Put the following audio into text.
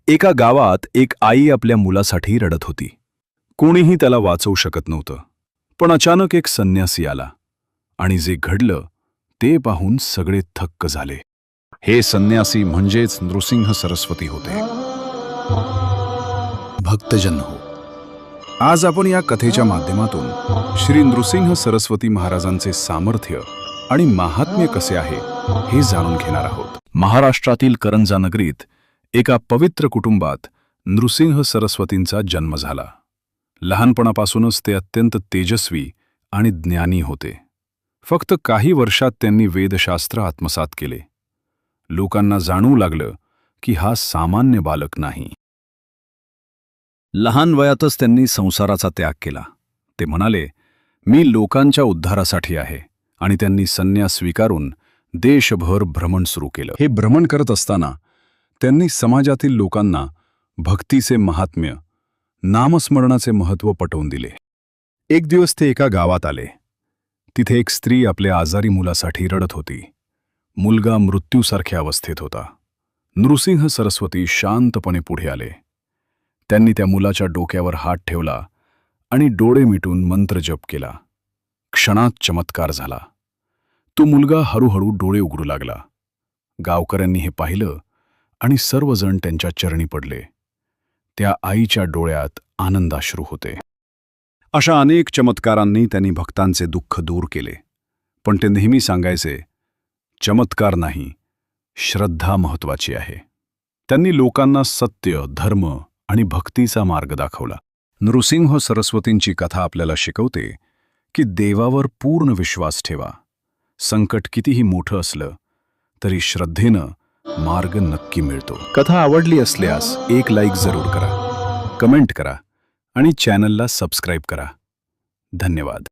एका गावात एक आई आपल्या मुलासाठी रडत होती. कोणीही त्याला वाचवू शकत नव्हतं. पण अचानक एक संन्यासी आला आणि जे घडलं ते पाहून सगळे थक्क झाले. हे संन्यासी म्हणजेच नृसिंह सरस्वती होते. भक्तजन हो, आज आपण या कथेच्या माध्यमातून श्री नृसिंह सरस्वती महाराजांचे सामर्थ्य आणि महात्म्य कसे आहे हे जाणून घेणार आहोत. महाराष्ट्रातील करंजा नगरीत एका पवित्र कुटुंबात नृसिंह सरस्वतींचा जन्म झाला. लहानपणापासूनच ते अत्यंत तेजस्वी आणि ज्ञानी होते. फक्त काही वर्षात त्यांनी वेदशास्त्र आत्मसात केले. लोकांना जाणवू लागलं की हा सामान्य बालक नाही. लहान वयातच त्यांनी संसाराचा त्याग केला. ते म्हणाले, मी लोकांच्या उद्धारासाठी आहे, आणि त्यांनी संन्यास स्वीकारून देशभर भ्रमण सुरू केलं. हे भ्रमण करत असताना त्यांनी समाजातील लोकांना भक्तीचे महात्म्य, नामस्मरणाचे महत्त्व पटवून दिले. एक दिवस ते एका गावात आले. तिथे एक स्त्री आपल्या आजारी मुलासाठी रडत होती. मुलगा मृत्यूसारख्या अवस्थेत होता. नृसिंह सरस्वती शांतपणे पुढे आले. त्यांनी त्या मुलाच्या डोक्यावर हात ठेवला आणि डोळे मिटून मंत्रजप केला. क्षणात चमत्कार झाला. तो मुलगा हळूहळू डोळे उघडू लागला. गावकऱ्यांनी हे पाहिलं आणि सर्वजण त्यांच्या चरणी पडले. त्या आईच्या डोळ्यात आनंदाश्रू होते. अशा अनेक चमत्कारांनी त्यांनी भक्तांचे दुःख दूर केले. पण ते नेहमी सांगायचे, चमत्कार नाही, श्रद्धा महत्त्वाची आहे. त्यांनी लोकांना सत्य, धर्म आणि भक्तीचा मार्ग दाखवला. नृसिंह सरस्वतींची कथा आपल्याला शिकवते की देवावर पूर्ण विश्वास ठेवा. संकट कितीही मोठं असलं तरी श्रद्धेनं मार्ग नक्की मिळतो. कथा आवडली असल्यास एक लाईक जरूर करा, कमेंट करा आणि चॅनलला सबस्क्राईब करा. धन्यवाद.